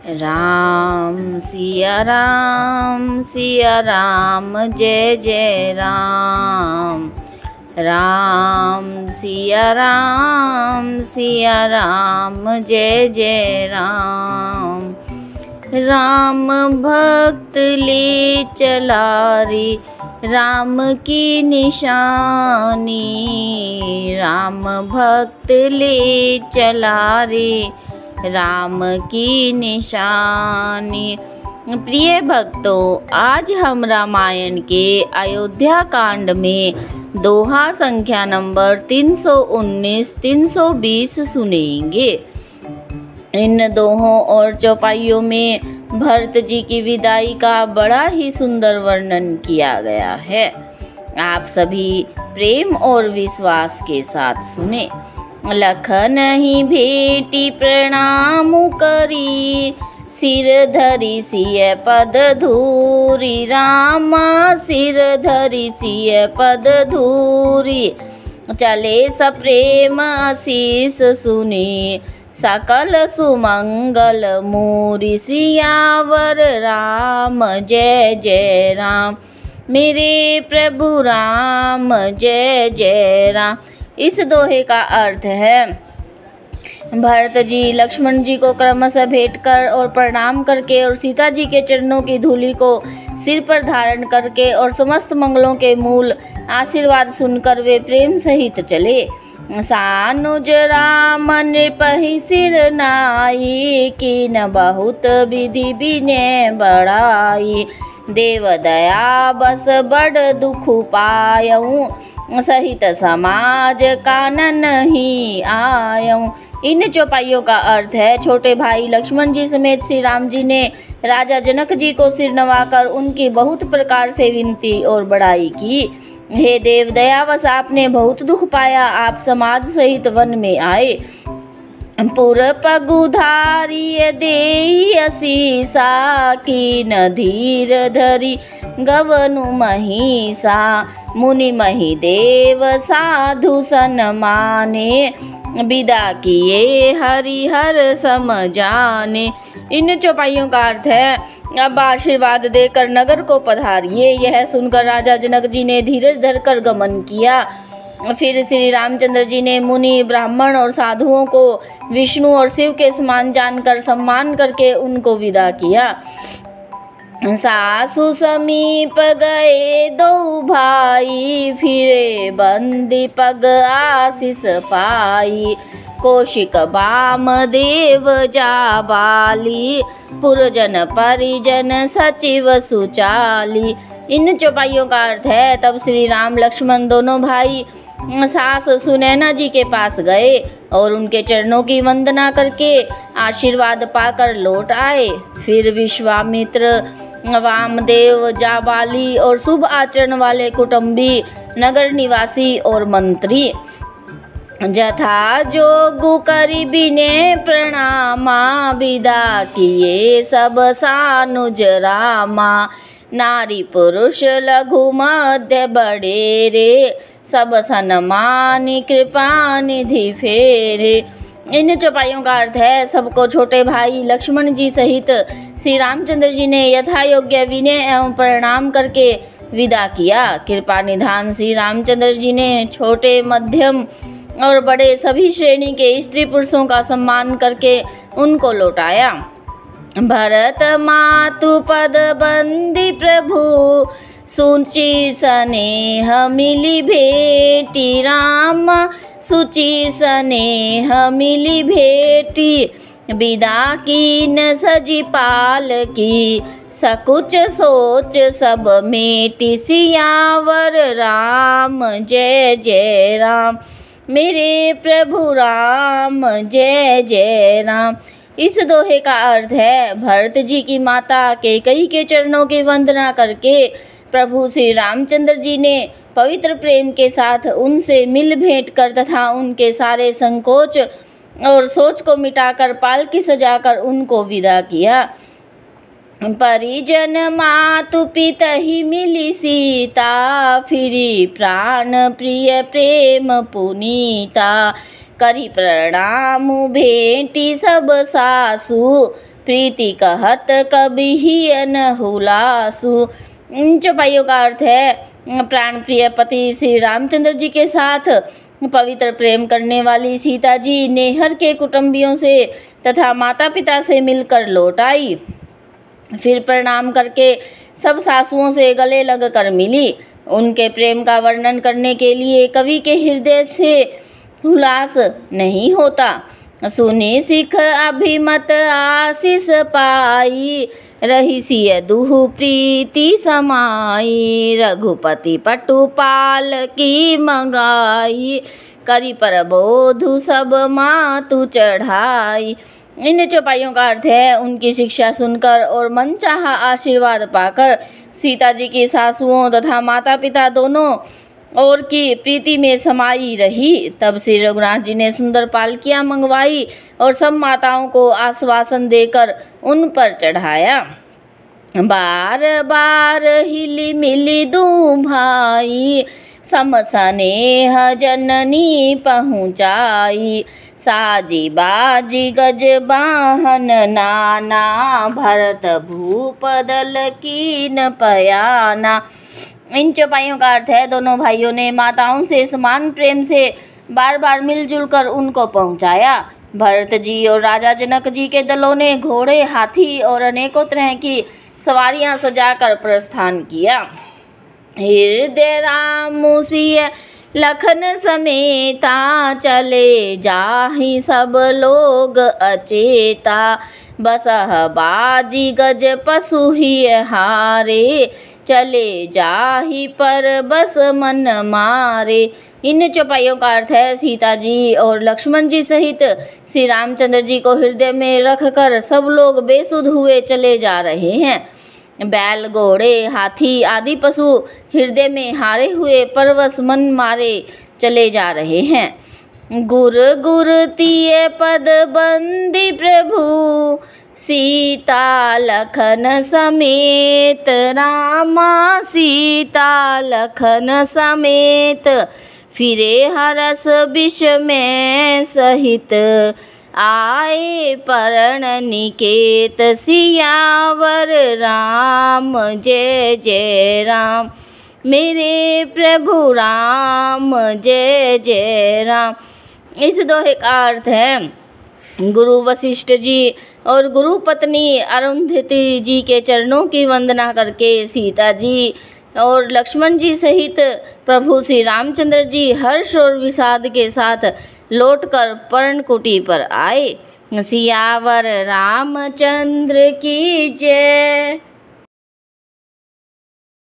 राम सिया राम जय जय राम। राम सिया राम जय जय राम। राम भक्त ले चला रे राम की निशानी। राम भक्त ले चला रे राम की निशानी। प्रिय भक्तों, आज हम रामायण के अयोध्या कांड में दोहा संख्या नंबर 319-320 सुनेंगे। इन दोहों और चौपाइयों में भरत जी की विदाई का बड़ा ही सुंदर वर्णन किया गया है। आप सभी प्रेम और विश्वास के साथ सुने। लखन ही भेटी प्रणाम करी, सिर धरि सिय पद धूरी। रामा सिर धरि सिय पद धूरी, चले सप्रेम आशीष सुनी। सकल सुमंगल मूरी, सियावर राम जय जय राम। मेरे प्रभु राम जय जय राम। इस दोहे का अर्थ है, भरत जी लक्ष्मण जी को क्रमशः भेंट कर और प्रणाम करके और सीता जी के चरणों की धूलि को सिर पर धारण करके और समस्त मंगलों के मूल आशीर्वाद सुनकर वे प्रेम सहित चले। सानुज राम नृपहि सिर नाई, कीन बहुत विधि विनय बढ़ाई। देव दया बस बड़ दुख पायऊँ, सहित समाज कानन ही आयऊँ। इन चौपाइयों का अर्थ है, छोटे भाई लक्ष्मण जी समेत श्री राम जी ने राजा जनक जी को सिर नवाकर उनकी बहुत प्रकार से विनती और बड़ाई की। हे देव, दयावश आपने बहुत दुख पाया, आप समाज सहित वन में आए। पुर पगुधारी देई असीसा, कीन धीर धरी गवनु महिषा। मुनि मही देव साधु सन माने, विदा किए हरिहर सम जाने। इन चौपाइयों का अर्थ है, अब आशीर्वाद देकर नगर को पधारिए। यह सुनकर राजा जनक जी ने धीरज धरकर गमन किया। फिर श्री रामचंद्र जी ने मुनि ब्राह्मण और साधुओं को विष्णु और शिव के समान जानकर सम्मान करके उनको विदा किया। सासु समीप गए दो भाई, फिरे बंदी पग आशीष पाई। कौशिक बाम देव जाबाली, पुरजन परिजन सचिव सुचाली। इन चौपाइयों का अर्थ है, तब श्री राम लक्ष्मण दोनों भाई सास सुनैना जी के पास गए और उनके चरणों की वंदना करके आशीर्वाद पाकर लौट आए। फिर विश्वामित्र, वामदेव, जाबाली और शुभ आचरण वाले कुटुंबी, नगर निवासी और मंत्री जथा जोगु करी बिने प्रणामा। विदा किए सब सानुज रामा, नारी पुरुष लघु मध्य बड़े रे। सब सन्मानी कृपा निधि फेरे। इन चौपाइयों का अर्थ है, सबको छोटे भाई लक्ष्मण जी सहित श्री रामचंद्र जी ने यथा योग्य विनय एवं प्रणाम करके विदा किया। कृपा निधान श्री रामचंद्र जी ने छोटे, मध्यम और बड़े सभी श्रेणी के स्त्री पुरुषों का सम्मान करके उनको लौटाया। भरत मातु पद बंदी प्रभु, सुचि स्नेह मिली भेटी। राम सुचि स्नेह मिली भेटी, विदा कीन सजी पाल की। सकुच सोच सब मेटी, सियावर राम जय जय राम। मेरे प्रभु राम जय जय राम। इस दोहे का अर्थ है, भरत जी की माता कैकेयी के चरणों की वंदना करके प्रभु श्री रामचंद्र जी ने पवित्र प्रेम के साथ उनसे मिल भेंट कर तथा उनके सारे संकोच और सोच को मिटाकर पालकी सजाकर उनको विदा किया। परिजन मातु पिता ही मिली सीता, फिरी प्राण प्रिय प्रेम पुनीता। करी प्रणाम भेंटी सब सासु, प्रीति कहत कभी ही न हुलासु। इन चौपाइयों का अर्थ है प्राण प्रिय पति श्री रामचंद्र जी के साथ पवित्र प्रेम करने वाली सीता जी नेहर के कुटुंबियों से तथा माता पिता से मिलकर लौट आई। फिर प्रणाम करके सब सासुओं से गले लग कर मिली। उनके प्रेम का वर्णन करने के लिए कवि के हृदय से हुलास नहीं होता। सुनी सिख अभिमत आशीष पाई, रही सिय दुहु प्रीति समाई। रघुपति पटुपाल की मंगाई, करी प्रबोधु सब मातु चढ़ाई। इन चौपाइयों का अर्थ है उनकी शिक्षा सुनकर और मनचाहा आशीर्वाद पाकर सीता जी की सासुओं तथा माता पिता दोनों और की प्रीति में समाई रही। तब श्री रघुनाथ जी ने सुंदर पालकियां मंगवाई और सब माताओं को आश्वासन देकर उन पर चढ़ाया। बार बार हिली मिली दूं भाई, सम स्नेह जननी पहुँचाई। साजी बाजी गज बाहन नाना, भरत भूप दल कीन पयाना। इन चौपाइयों का अर्थ है दोनों भाइयों ने माताओं से समान प्रेम से बार बार मिलजुल कर उनको पहुंचाया। भरत जी और राजा जनक जी के दलों ने घोड़े, हाथी और अनेकों तरह की सवारियां सजाकर प्रस्थान किया। हृदय राम सिय लखन समेता, चले जाहि सब लोग अचेता। बसह बाजी गज पशु ही हारे, चले जाहि पर बस मन मारे। इन चौपाइयों का अर्थ है सीता जी और लक्ष्मण जी सहित श्री रामचंद्र जी को हृदय में रखकर सब लोग बेसुध हुए चले जा रहे हैं। बैल, घोड़े, हाथी आदि पशु हृदय में हारे हुए परवश मन मारे चले जा रहे हैं। गुर गुर तिये पद बंदी प्रभु, सीता लखन समेत। रामा सीता लखन समेत, फिरे हरस विष में सहित। आए परण निकेत, सियावर राम जय जय राम। मेरे प्रभु राम जय जय राम। इस दोहे का अर्थ है गुरु वशिष्ठ जी और गुरु पत्नी अरुंधति जी के चरणों की वंदना करके सीता जी और लक्ष्मण जी सहित प्रभु श्री रामचंद्र जी हर्ष और विषाद के साथ लौटकर पर्णकुटी पर आए। सियावर रामचंद्र की जय।